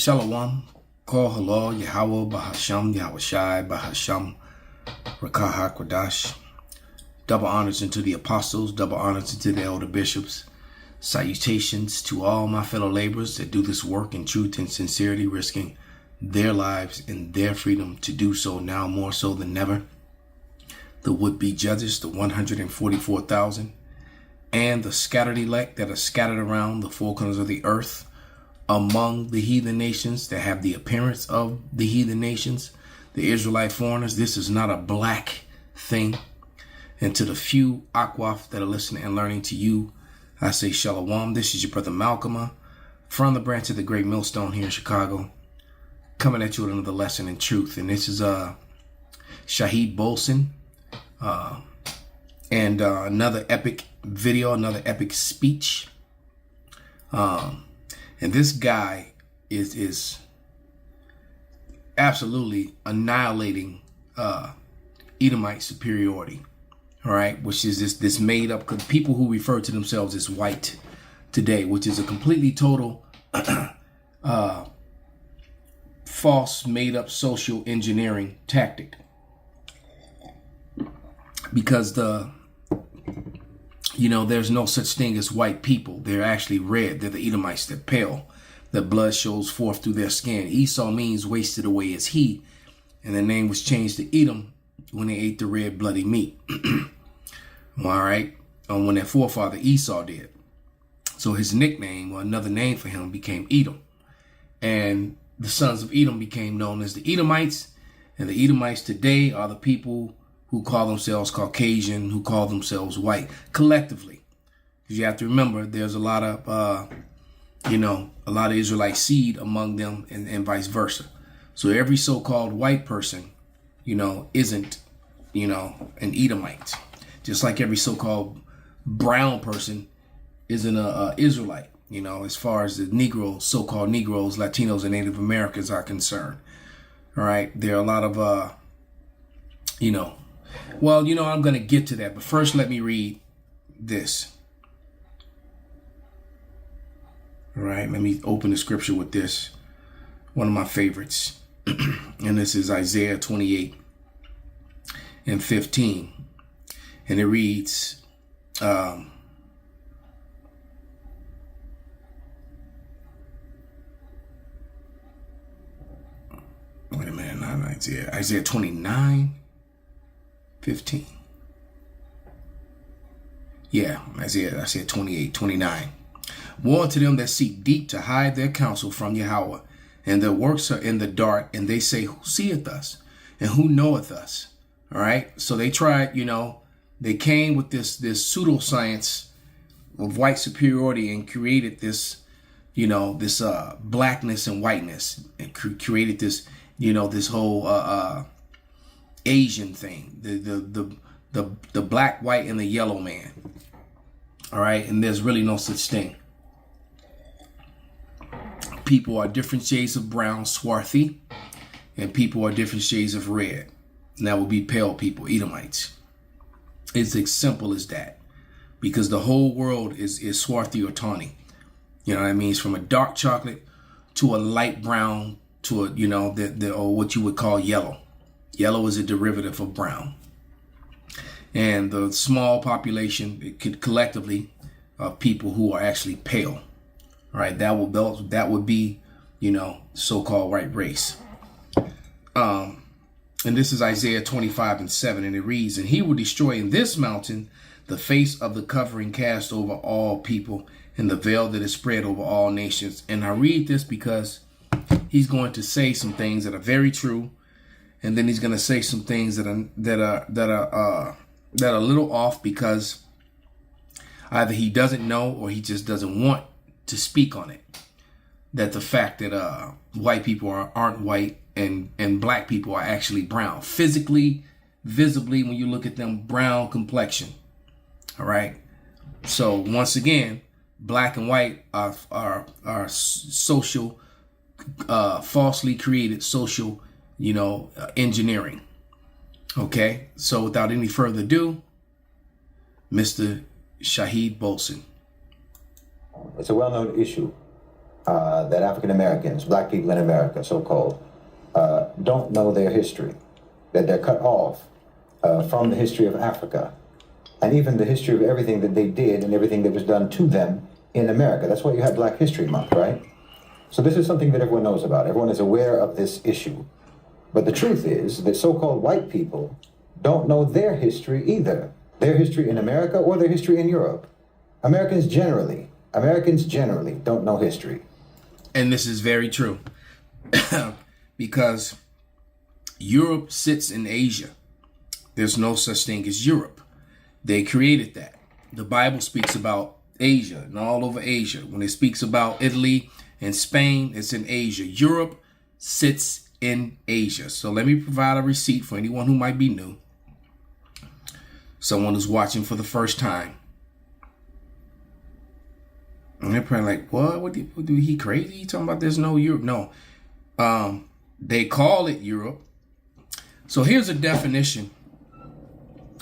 Shalom, Kol Halal, Yahweh, Bahasham, Yahushai, Bahasham, Rakah HaKodash. Double honors unto the apostles, double honors unto the elder bishops. Salutations to all my fellow laborers that do this work in truth and sincerity, risking their lives and their freedom to do so now more so than ever. The would-be judges, the 144,000, and the scattered elect that are scattered around the four corners of the earth, among the heathen nations that have the appearance of the heathen nations, the Israelite foreigners. This is not a black thing. And to the few Akwaf that are listening and learning, to you, I say Shalom. This is your brother Malcolm from the branch of the Great Millstone here in Chicago, coming at you with another lesson in truth. And this is Shahid Bolson, and another epic video, another epic speech. And this guy is absolutely annihilating Edomite superiority, all right, which is this made up people who refer to themselves as white today, which is a completely total false, made up social engineering tactic, because there's no such thing as white people. They're actually red. They're the Edomites. They're pale. Their blood shows forth through their skin. Esau means wasted away as he, and the name was changed to Edom when they ate the red bloody meat. All right, when their forefather Esau did. So his nickname, or another name for him, became Edom, and the sons of Edom became known as the Edomites. And the Edomites today are the people who call themselves Caucasian, who call themselves white, collectively. Because you have to remember, there's a lot of, Israelite seed among them, and vice versa. So every so-called white person, isn't, an Edomite. Just like every so-called brown person isn't a Israelite, as far as the Negroes, so-called Negroes, Latinos, and Native Americans are concerned. All right. There are a lot of, I'm going to get to that. But first, let me read this. All right. Let me open the scripture with this. One of my favorites. And this is Isaiah 28 and 15. And it reads, wait a minute, not Isaiah. Isaiah 29. 15. Yeah, Isaiah 28, 29. Woe unto them that seek deep to hide their counsel from Yahweh, and their works are in the dark, and they say, who seeth us, and who knoweth us? All right. So they tried, they came with this pseudoscience of white superiority and created this, this blackness and whiteness, and created this, this whole Asian thing, the black, white, and the yellow man. All right. And there's really no such thing. People are different shades of brown, swarthy, and people are different shades of red. And that would be pale people, Edomites. It's as simple as that, because the whole world is swarthy or tawny. You know what I mean? It's from a dark chocolate to a light brown to a, or what you would call yellow. Yellow is a derivative of brown. And the small population, it could collectively, of people who are actually pale. All right, that would be, so-called white race. And this is Isaiah 25 and 7, and it reads, and he will destroy in this mountain the face of the covering cast over all people, and the veil that is spread over all nations. And I read this because he's going to say some things that are very true. And then he's going to say some things that are a little off, because either he doesn't know or he just doesn't want to speak on it. That the fact that white people aren't white and black people are actually brown, physically, visibly, when you look at them, brown complexion. All right. So once again, black and white are social, falsely created social engineering. Okay, so without any further ado, Mr. Shahid Bolson. It's a well-known issue that African Americans, black people in America, so-called, don't know their history, that they're cut off from the history of Africa, and even the history of everything that they did and everything that was done to them in America. That's why you have Black History Month, right? So this is something that everyone knows about. Everyone is aware of this issue. But the truth is that so-called white people don't know their history either. Their history in America or their history in Europe. Americans generally don't know history. And this is very true. Because Europe sits in Asia. There's no such thing as Europe. They created that. The Bible speaks about Asia and all over Asia. When it speaks about Italy and Spain, it's in Asia. Europe sits in Asia. So let me provide a receipt for anyone who might be new. Someone who's watching for the first time. And they're probably like, what do he crazy? He talking about there's no Europe? No. They call it Europe. So here's a definition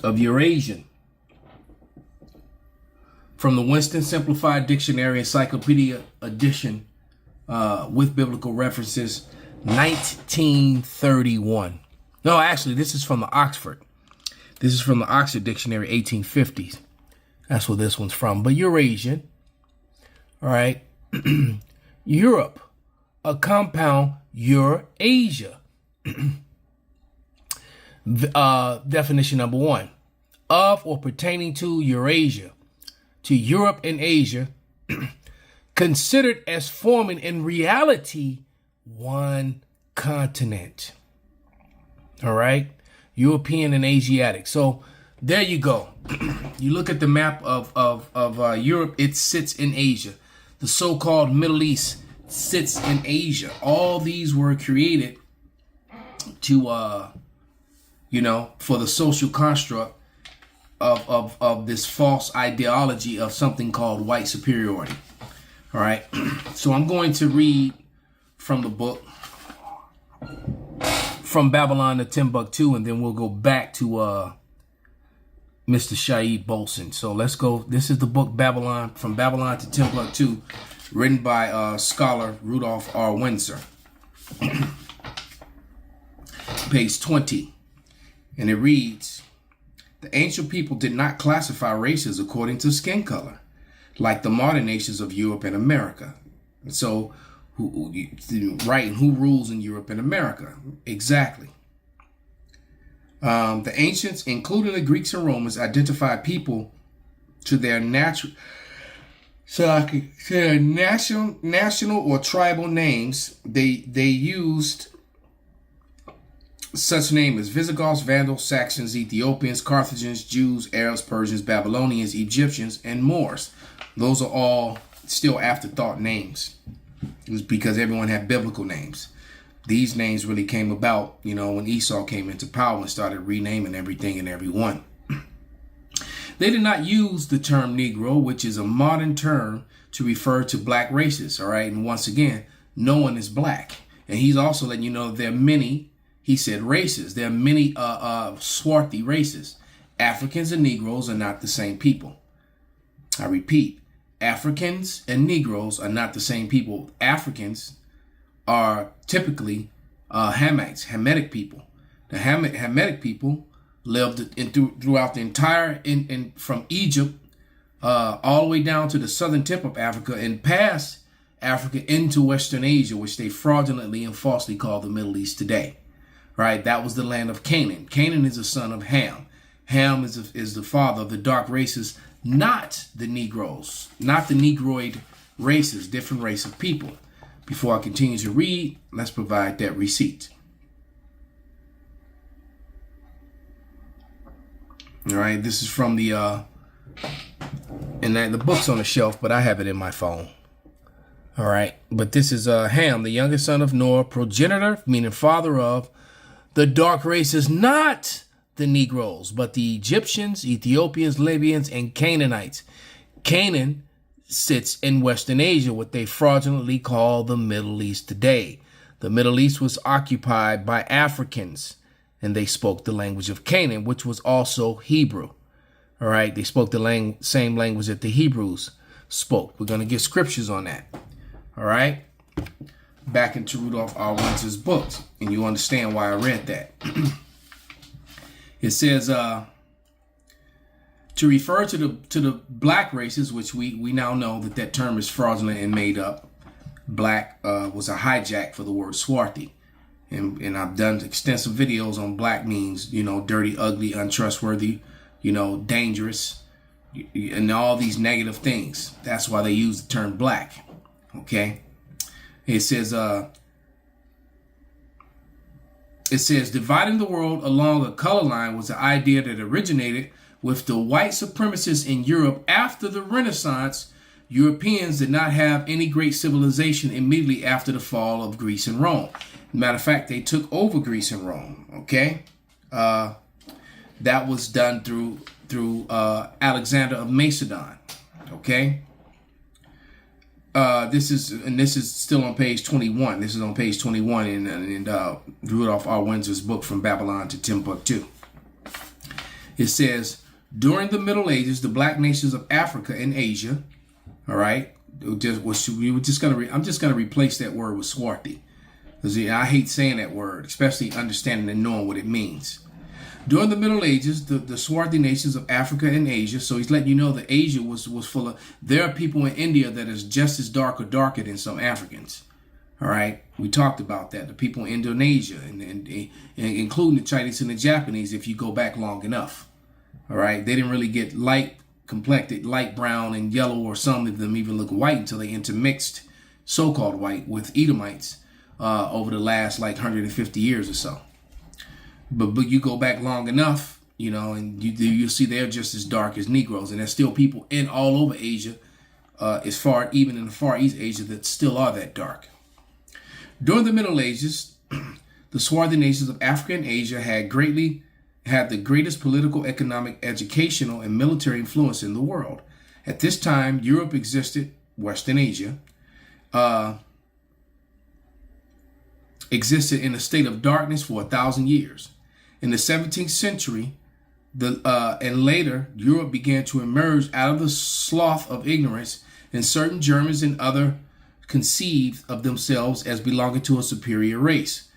of Eurasian from the Winston Simplified Dictionary Encyclopedia Edition with biblical references, 1931. No, actually, this is from the Oxford. This is from the Oxford Dictionary, 1850s. That's where this one's from. But Eurasian, all right, Europe, a compound Eurasia. Definition number one, of or pertaining to Eurasia, to Europe and Asia, considered as forming in reality one continent. All right, European and Asiatic. So there you go. You look at the map of Europe, it sits in Asia. The so-called Middle East sits in Asia. All these were created to, for the social construct of this false ideology of something called white superiority. All right. So I'm going to read from the book From Babylon to Timbuktu, and then we'll go back to Mr. Shaid Bolson. So let's go. This is the book Babylon, From Babylon to Timbuktu, written by scholar Rudolph R. Windsor. Page 20. And it reads, the ancient people did not classify races according to skin color, like the modern nations of Europe and America. And so, who rules in Europe and America? Exactly. The ancients, including the Greeks and Romans, identified people to their national or tribal names. They used such names as Visigoths, Vandals, Saxons, Ethiopians, Carthaginians, Jews, Arabs, Persians, Babylonians, Egyptians, and Moors. Those are all still afterthought names. It was because everyone had biblical names. These names really came about, when Esau came into power and started renaming everything and everyone. They did not use the term Negro, which is a modern term to refer to black races. All right. And once again, no one is black. And he's also letting you know there are many, he said, races. There are many swarthy races. Africans and Negroes are not the same people. I repeat, Africans and Negroes are not the same people. Africans are typically Hamitic people. The Hamitic people lived throughout the entire, from Egypt all the way down to the southern tip of Africa and past Africa into Western Asia, which they fraudulently and falsely call the Middle East today. Right? That was the land of Canaan. Canaan is a son of Ham. Ham is the father of the dark races, not the Negroes, not the Negroid races, different race of people. Before I continue to read, let's provide that receipt. All right, this is from the, and the book's on the shelf, but I have it in my phone. All right, but this is Ham, the youngest son of Noah, progenitor, meaning father of the dark races, not the Negroes, but the Egyptians, Ethiopians, Libyans, and Canaanites. Canaan sits in Western Asia, what they fraudulently call the Middle East today. The Middle East was occupied by Africans, and they spoke the language of Canaan, which was also Hebrew. All right, they spoke the same language that the Hebrews spoke. We're going to get scriptures on that. All right. Back into Rudolph R. Windsor's books, and you understand why I read that. It says to refer to the black races, which we now know that term is fraudulent and made up. Black was a hijack for the word swarthy, and I've done extensive videos on black means, dirty, ugly, untrustworthy, dangerous, and all these negative things. That's why they use the term black. Okay. It says dividing the world along a color line was an idea that originated with the white supremacists in Europe after the Renaissance. Europeans did not have any great civilization immediately after the fall of Greece and Rome. Matter of fact, they took over Greece and Rome. Okay, that was done through Alexander of Macedon. Okay. This is still on page 21. This is on page 21 in Rudolph R. Windsor's book From Babylon to Timbuktu. It says, during the Middle Ages, the black nations of Africa and Asia, all right, I'm just gonna replace that word with swarthy, because I hate saying that word, especially understanding and knowing what it means. During the Middle Ages, the swarthy nations of Africa and Asia, so he's letting you know that Asia was full of, there are people in India that is just as dark or darker than some Africans. All right, we talked about that. The people in Indonesia, and including the Chinese and the Japanese, if you go back long enough. All right, they didn't really get light complected, light brown and yellow, or some of them even look white until they intermixed, so-called white, with Edomites over the last 150 years or so. But you go back long enough, and you'll see they're just as dark as Negroes. And there's still people in all over Asia, even in the Far East Asia, that still are that dark. During the Middle Ages, the swarthy nations of Africa and Asia had the greatest political, economic, educational, and military influence in the world. At this time, Europe existed, Western Asia, existed in a state of darkness for 1,000 years. In the 17th century, and later, Europe began to emerge out of the sloth of ignorance, and certain Germans and others conceived of themselves as belonging to a superior race.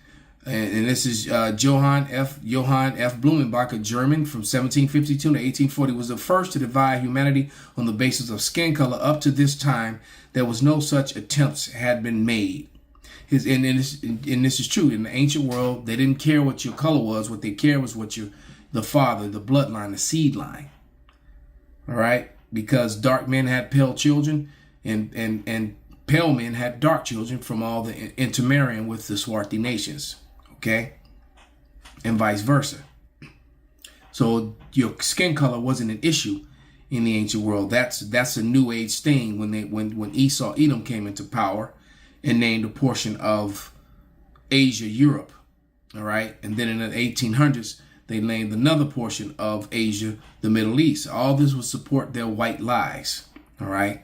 And this is Johann F. Blumenbach, a German from 1752 to 1840, was the first to divide humanity on the basis of skin color. Up to this time, there was no such attempts had been made. And this is true. In the ancient world, they didn't care what your color was. What they cared was what the father, the bloodline, the seed line. All right? Because dark men had pale children, and pale men had dark children from all the intermarrying with the swarthy nations. Okay? And vice versa. So your skin color wasn't an issue in the ancient world. That's a new age thing when Esau, Edom came into power and named a portion of Asia, Europe. All right. And then in the 1800s, they named another portion of Asia, the Middle East. All this would support their white lies. All right.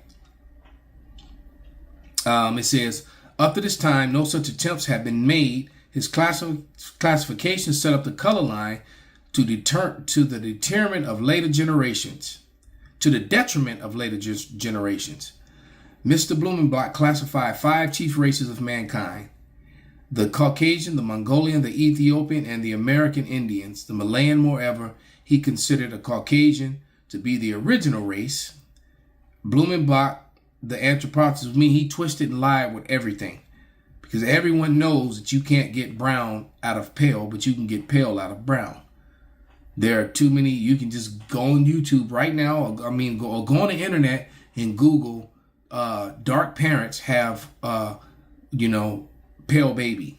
It says, up to this time, no such attempts have been made. His classification set up the color line to the detriment of later generations. Mr. Blumenbach classified 5 chief races of mankind: the Caucasian, the Mongolian, the Ethiopian, and the American Indians. The Malayan, moreover, he considered a Caucasian to be the original race. Blumenbach, the anthropologist, he twisted and lied with everything, because everyone knows that you can't get brown out of pale, but you can get pale out of brown. There are too many. You can just go on YouTube right now. Go on the internet and Google dark parents have, pale baby.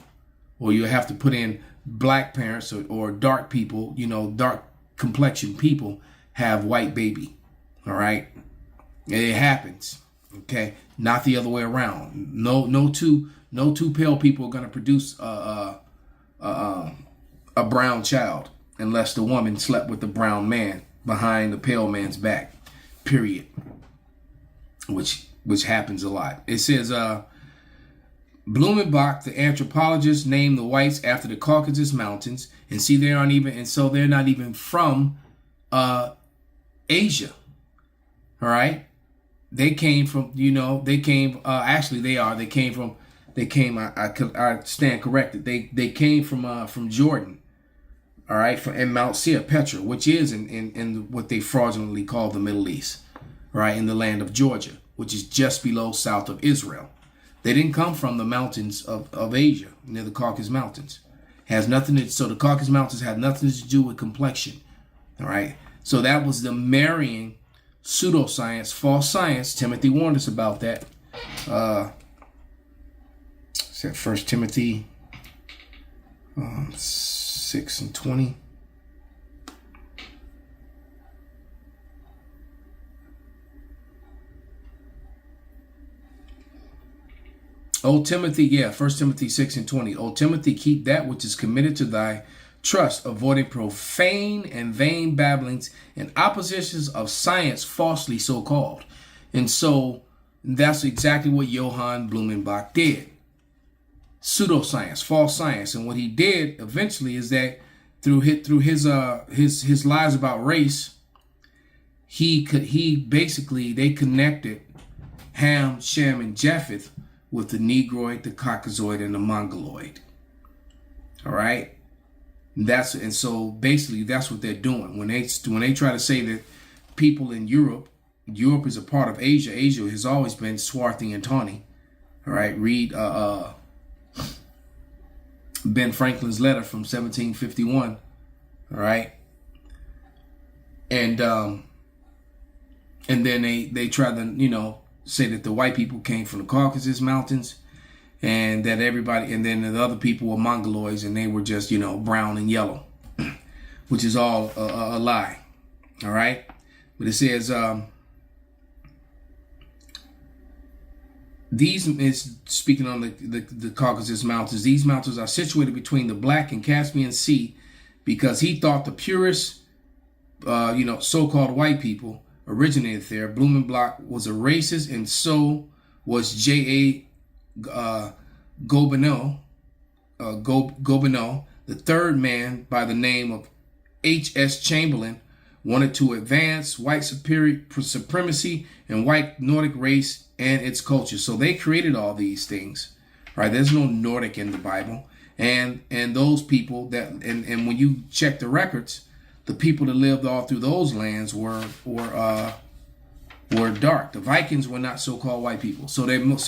Or you have to put in black parents or dark people, dark complexion people have white baby. All right. It happens. Okay. Not the other way around. No two pale people are going to produce a brown child unless the woman slept with the brown man behind the pale man's back, period. Which happens a lot. It says, Blumenbach, the anthropologist, named the whites after the Caucasus Mountains, and they're not even from Asia. All right. they came from, they came, actually I stand corrected. They came from Jordan. All right. And Mount Seir, Petra, which is in what they fraudulently call the Middle East, right? In the land of Georgia, which is just below south of Israel. They didn't come from the mountains of Asia, near the Caucasus Mountains. So the Caucasus Mountains had nothing to do with complexion. All right. So that was the marrying pseudoscience, false science. Timothy warned us about that. Said 1 Timothy 6:20. O Timothy, 1 Timothy 6:20. O Timothy, keep that which is committed to thy trust, avoiding profane and vain babblings and oppositions of science falsely so called. And so that's exactly what Johann Blumenbach did. Pseudoscience, false science. And what he did eventually is that through his lies about race, they connected Ham, Shem, and Japheth with the Negroid, the Caucasoid, and the Mongoloid. All right. And so basically that's what they're doing when they try to say that people in Europe is a part of Asia. Asia has always been swarthy and tawny. All right. Read Ben Franklin's letter from 1751. All right. And then they try to say that the white people came from the Caucasus Mountains, and that everybody, and then the other people were Mongoloids, and they were just, brown and yellow, which is all a lie. All right. But it says, these is speaking on the Caucasus Mountains. These mountains are situated between the Black and Caspian Sea, because he thought the purest, so-called white people originated there. Blumenbach was a racist, and so was J.A. Gobineau, the third man by the name of H.S. Chamberlain, wanted to advance white supremacy and white Nordic race and its culture. So they created all these things, right? There's no Nordic in the Bible. And those people and when you check the records, the people that lived all through those lands were dark. The Vikings were not so-called white people. So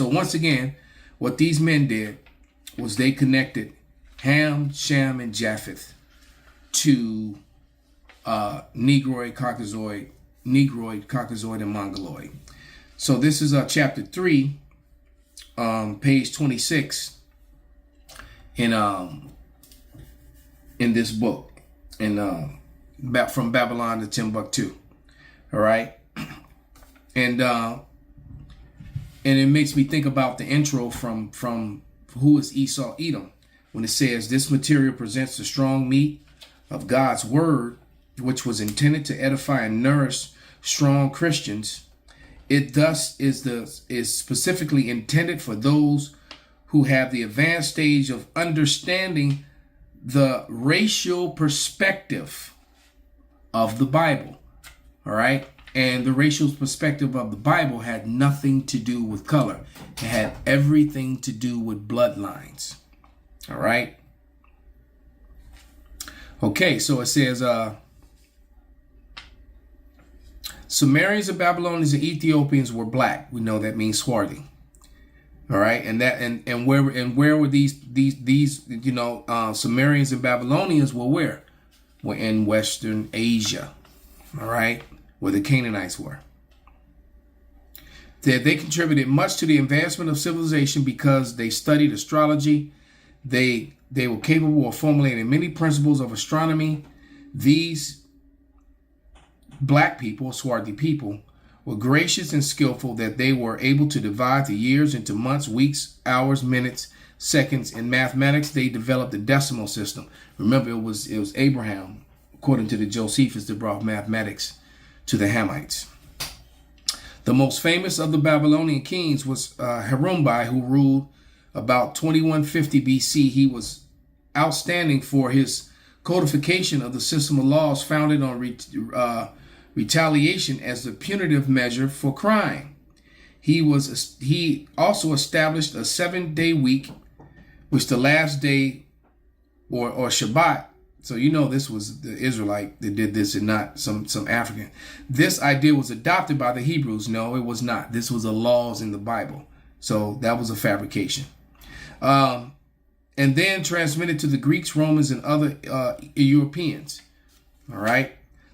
once again, what these men did was they connected Ham, Shem, and Japheth to Negroid, Caucasoid, and Mongoloid. So this is chapter 3, page 26 in this book, from Babylon to Timbuktu. All right. And it makes me think about the intro from Who is Esau Edom, when it says, this material presents the strong meat of God's word, which was intended to edify and nourish strong Christians. It thus is specifically intended for those who have the advanced stage of understanding the racial perspective of the Bible. All right. And the racial perspective of the Bible had nothing to do with color. It had everything to do with bloodlines. All right. Okay, so it says, Sumerians and Babylonians and Ethiopians were black. We know that means swarthy. All right, and where were these Sumerians and Babylonians were where? Were in Western Asia. All right, where the Canaanites were. They contributed much to the advancement of civilization because they studied astrology. They were capable of formulating many principles of astronomy. These black people, swarthy people, were gracious and skillful that they were able to divide the years into months, weeks, hours, minutes, seconds. In mathematics, they developed the decimal system. Remember, it was Abraham, according to the Josephus, that brought mathematics to the Hamites. The most famous of the Babylonian kings was Harumbai, who ruled about 2150 BC. He was outstanding for his codification of the system of laws founded on retaliation as the punitive measure for crime. He also established a 7-day week, which the last day or Shabbat. So you know this was the Israelite that did this and not some African. This idea was adopted by the Hebrews. No, it was not. This was the laws in the Bible. So that was a fabrication. And then transmitted to the Greeks, Romans, and other Europeans. All right.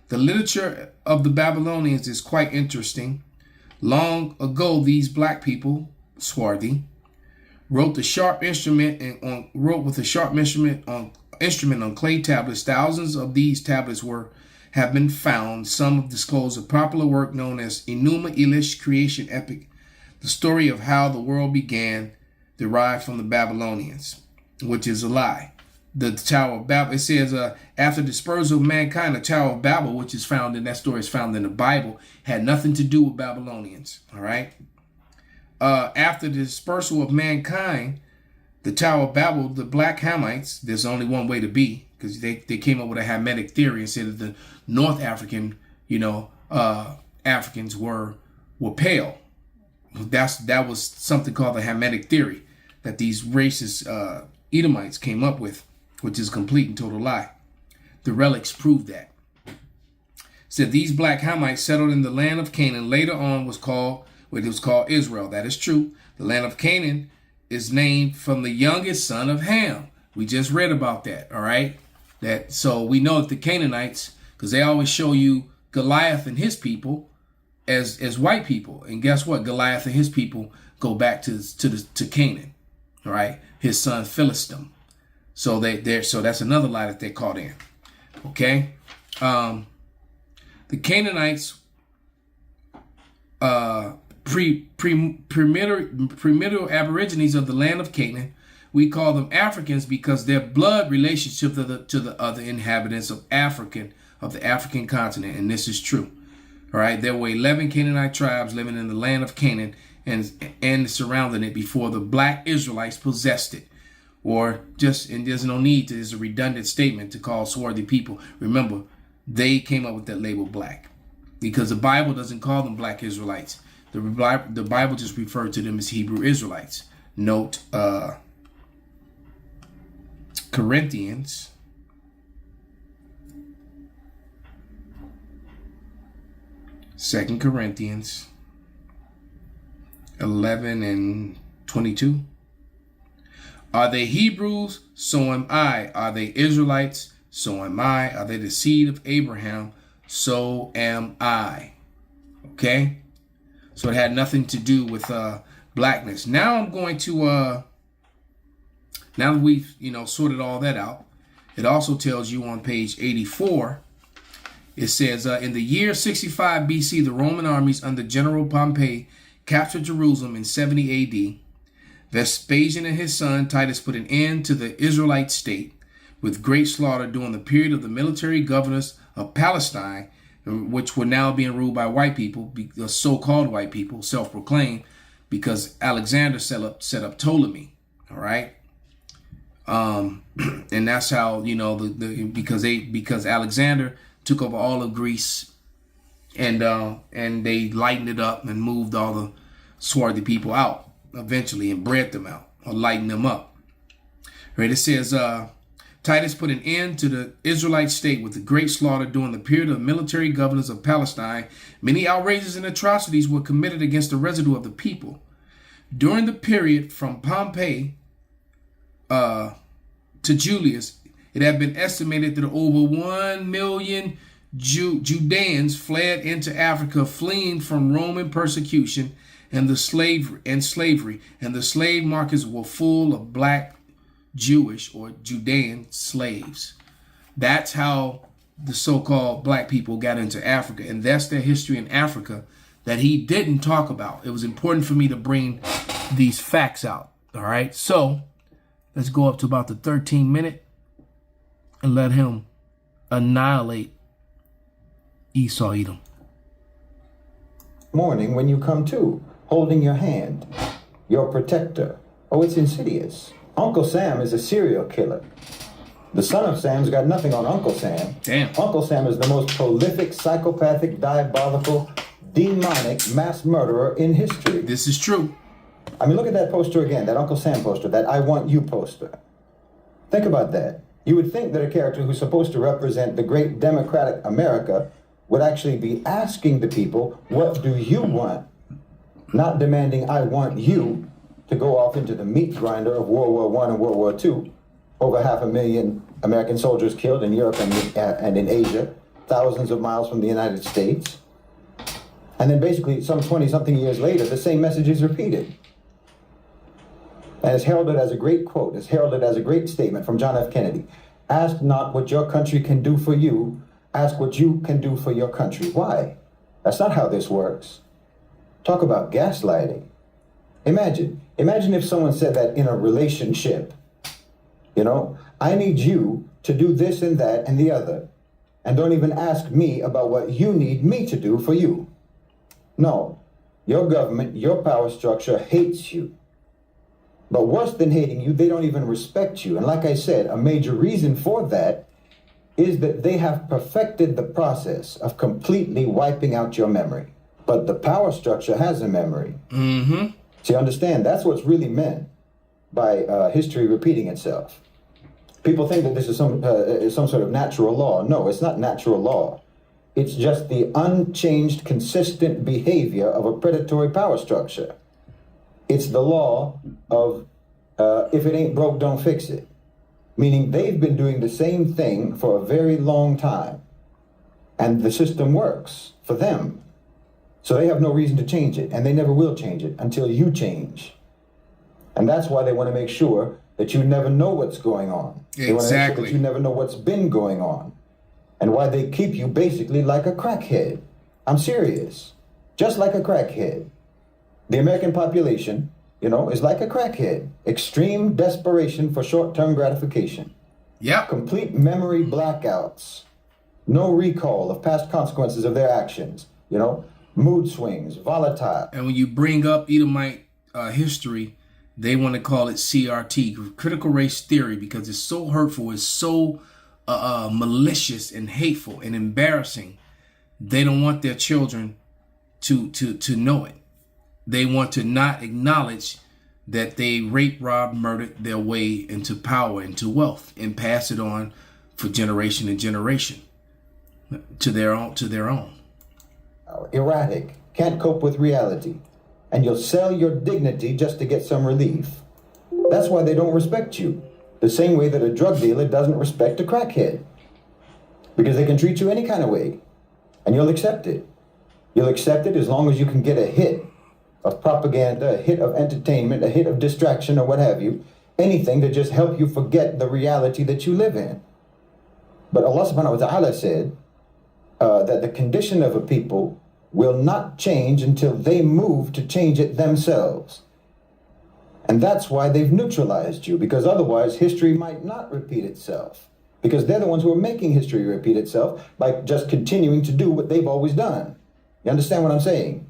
The literature of the Babylonians is quite interesting. Long ago, these black people, swarthy, wrote with a sharp instrument on clay tablets. Thousands of these tablets have been found. Some have disclosed a popular work known as Enuma Elish creation epic, the story of how the world began, derived from the Babylonians, which is a lie. The Tower of Babel, it says, after the dispersal of mankind, the Tower of Babel, which is found in that story, is found in the Bible, had nothing to do with Babylonians. All right. After the dispersal of mankind, the Tower of Babel, the Black Hamites, there's only one way to be, because they came up with a Hamitic theory and said that the North African, Africans were pale. That was something called the Hamitic theory that these racist Edomites came up with, which is a complete and total lie. The relics prove that. Said these Black Hamites settled in the land of Canaan. Later on it was called Israel. That is true. The land of Canaan is named from the youngest son of Ham. We just read about that. All right. So we know that the Canaanites, because they always show you Goliath and his people as white people. And guess what? Goliath and his people go back to Canaan. All right. His son Philistim. So so that's another lie that they caught in. Okay. The Canaanites, primitive aborigines of the land of Canaan, we call them Africans because their blood relationship to the other inhabitants of the African continent, and this is true. All right, there were 11 Canaanite tribes living in the land of Canaan and surrounding it before the Black Israelites possessed it. And there's no need to, there's a redundant statement to call swarthy people. Remember, they came up with that label black because the Bible doesn't call them Black Israelites. The Bible just referred to them as Hebrew Israelites. Note Corinthians Second Corinthians 11:22. Are they Hebrews? So am I. Are they Israelites? So am I. Are they the seed of Abraham? So am I. Okay? So it had nothing to do with blackness. Now I'm going to, now that we've, sorted all that out, it also tells you on page 84, it says, in the year 65 BC, the Roman armies under General Pompey captured Jerusalem in 70 AD. Vespasian and his son Titus put an end to the Israelite state with great slaughter during the period of the military governors of Palestine, which were now being ruled by white people, so-called white people, self-proclaimed, because Alexander set up Ptolemy. All right, and that's how because Alexander took over all of Greece, and they lightened it up and moved all the swarthy people out eventually and bred them out or lightened them up. Right? It says Titus put an end to the Israelite state with the great slaughter during the period of military governors of Palestine. Many outrages and atrocities were committed against the residue of the people. During the period from Pompey to Julius, it had been estimated that over 1 million Judeans fled into Africa, fleeing from Roman persecution and slavery. And the slave markets were full of Black Jewish or Judean slaves. That's how the so-called black people got into Africa, and that's their history in Africa that he didn't talk about. It was important for me to bring these facts out. All right, so let's go up to about the 13-minute and let him annihilate Esau Edom. Morning when you come to, holding your hand, your protector. Oh, it's insidious. Uncle Sam is a serial killer. The son of Sam's got nothing on Uncle Sam. Damn. Uncle Sam is the most prolific, psychopathic, diabolical, demonic mass murderer in history. This is true. I mean, look at that poster again, that Uncle Sam poster, that I Want You poster. Think about that. You would think that a character who's supposed to represent the great democratic America would actually be asking the people, what do you want? Not demanding, I want you to go off into the meat grinder of World War I and World War II. Over 500,000 American soldiers killed in Europe and in Asia, thousands of miles from the United States. And then basically some 20-something years later, the same message is repeated. And it's heralded as a great quote, it's heralded as a great statement from John F. Kennedy. Ask not what your country can do for you, ask what you can do for your country. Why? That's not how this works. Talk about gaslighting. Imagine if someone said that in a relationship. You know, I need you to do this and that and the other, and don't even ask me about what you need me to do for you. No, your government, your power structure hates you. But worse than hating you, they don't even respect you. And like I said, a major reason for that is that they have perfected the process of completely wiping out your memory. But the power structure has a memory. Mm-hmm. So you understand, that's what's really meant by history repeating itself. People think that this is some sort of natural law. No, it's not natural law. It's just the unchanged, consistent behavior of a predatory power structure. It's the law of if it ain't broke, don't fix it. Meaning they've been doing the same thing for a very long time. And the system works for them. So they have no reason to change it. And they never will change it until you change. And that's why they want to make sure that you never know what's going on. They want to make sure that you never know what's been going on. And why they keep you basically like a crackhead. I'm serious. Just like a crackhead. The American population, you know, is like a crackhead. Extreme desperation for short-term gratification. Yep. Complete memory blackouts. No recall of past consequences of their actions. You know, mood swings, volatile. And when you bring up Edomite history, they want to call it CRT, critical race theory, because it's so hurtful, it's so malicious and hateful and embarrassing. They don't want their children to know it. They want to not acknowledge that they raped, robbed, murdered their way into power, into wealth, and pass it on for generation and generation to their own. Erratic, can't cope with reality, and you'll sell your dignity just to get some relief. That's why they don't respect you. The same way that a drug dealer doesn't respect a crackhead. Because they can treat you any kind of way, and you'll accept it. You'll accept it as long as you can get a hit of propaganda, a hit of entertainment, a hit of distraction, or what have you. Anything to just help you forget the reality that you live in. But Allah subhanahu wa ta'ala said that the condition of a people will not change until they move to change it themselves. And that's why they've neutralized you, because otherwise history might not repeat itself. Because they're the ones who are making history repeat itself by just continuing to do what they've always done. You understand what I'm saying?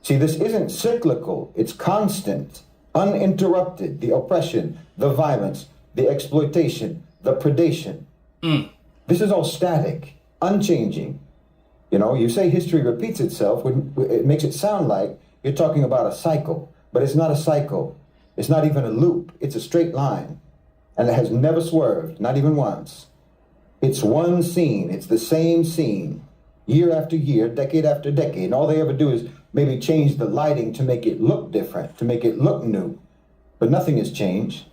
See, this isn't cyclical, it's constant, uninterrupted. The oppression, the violence, the exploitation, the predation. This is all static, unchanging. You know, you say history repeats itself, it makes it sound like you're talking about a cycle, but it's not a cycle. It's not even a loop. It's a straight line, and it has never swerved, not even once. It's one scene. It's the same scene, year after year, decade after decade, and all they ever do is maybe change the lighting to make it look different, to make it look new, but nothing has changed.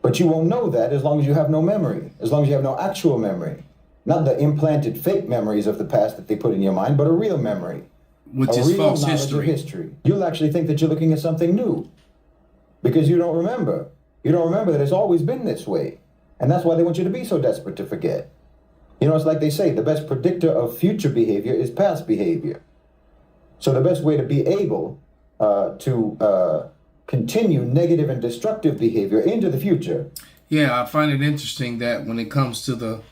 But you won't know that as long as you have no memory, as long as you have no actual memory. Not the implanted fake memories of the past that they put in your mind, but a real memory. Which is false history. You'll actually think that you're looking at something new because you don't remember. You don't remember that it's always been this way. And that's why they want you to be so desperate to forget. You know, it's like they say, the best predictor of future behavior is past behavior. So the best way to be able to continue negative and destructive behavior into the future. Yeah, I find it interesting that when it comes to the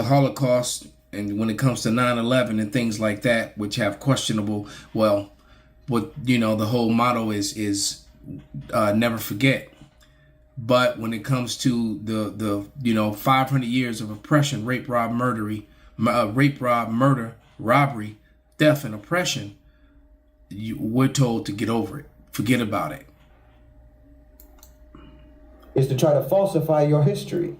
Holocaust and when it comes to 9/11 and things like that, which have questionable, well, what, you know, the whole motto is never forget. But when it comes to the 500 years of oppression, rape, rob, murder, robbery, theft, and oppression, we're told to get over it. Forget about it. Is to try to falsify your history.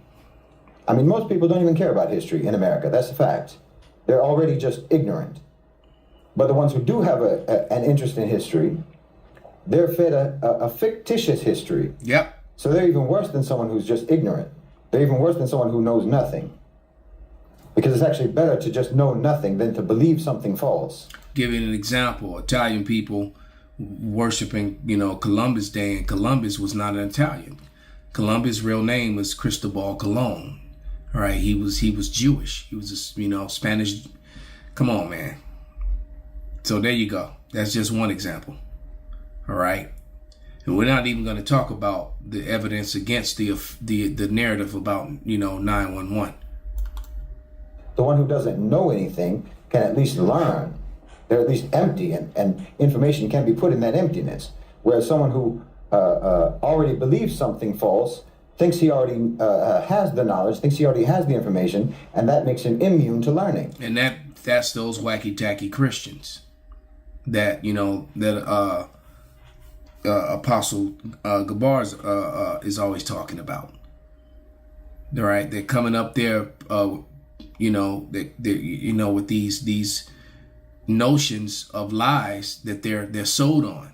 I mean, most people don't even care about history in America. That's a fact. They're already just ignorant. But the ones who do have an interest in history, they're fed a fictitious history. Yep. So they're even worse than someone who's just ignorant. They're even worse than someone who knows nothing. Because it's actually better to just know nothing than to believe something false. Giving an example, Italian people worshiping, Columbus Day, and Columbus was not an Italian. Columbus' real name was Cristobal Colon. All right, he was Jewish. He was a, Spanish. Come on, man. So there you go. That's just one example. All right. And we're not even going to talk about the evidence against the narrative about, 911. The one who doesn't know anything can at least learn. They're at least empty, and information can be put in that emptiness. Whereas someone who already believes something false thinks he already has the knowledge, thinks he already has the information, and that makes him immune to learning. And that's those wacky tacky Christians that Apostle Gabar is always talking about. All right, they're coming up there, with these notions of lies that they're sold on,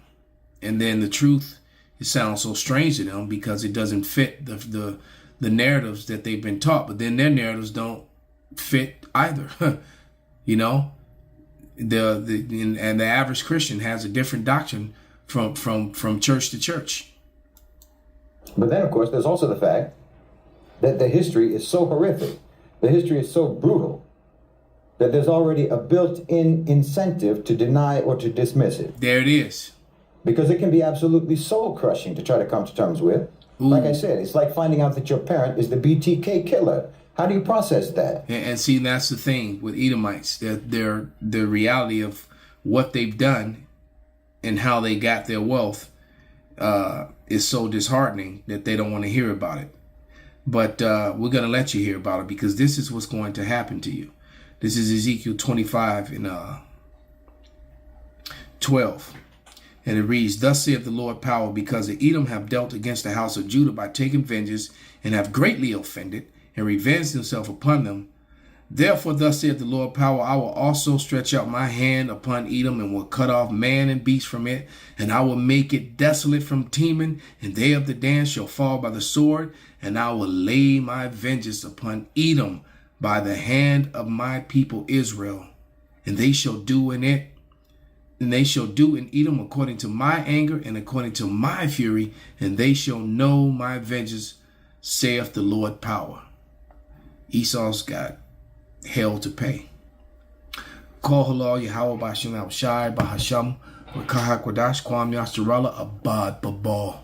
and then the truth, it sounds so strange to them because it doesn't fit the narratives that they've been taught. But then their narratives don't fit either. And the average Christian has a different doctrine from church to church. But then, of course, there's also the fact that the history is so horrific, the history is so brutal, that there's already a built-in incentive to deny or to dismiss it. There it is. Because it can be absolutely soul-crushing to try to come to terms with. Ooh. Like I said, it's like finding out that your parent is the BTK killer. How do you process that? And see, that's the thing with Edomites. The reality of what they've done and how they got their wealth is so disheartening that they don't want to hear about it. But we're going to let you hear about it, because this is what's going to happen to you. This is Ezekiel 25 and 12. And it reads, "Thus saith the Lord power, because the Edom have dealt against the house of Judah by taking vengeance, and have greatly offended, and revenged himself upon them. Therefore thus saith the Lord power, I will also stretch out my hand upon Edom, and will cut off man and beast from it, and I will make it desolate from Teman, and they of the Dan shall fall by the sword, and I will lay my vengeance upon Edom by the hand of my people Israel, and they shall do in Edom according to my anger and according to my fury, and they shall know my vengeance, saith the Lord power." Esau's got hell to pay. Call halal Yahweh Bashim Al Shai Bahasham Rakahak Wadash Kwam Yastarala Abad Babal.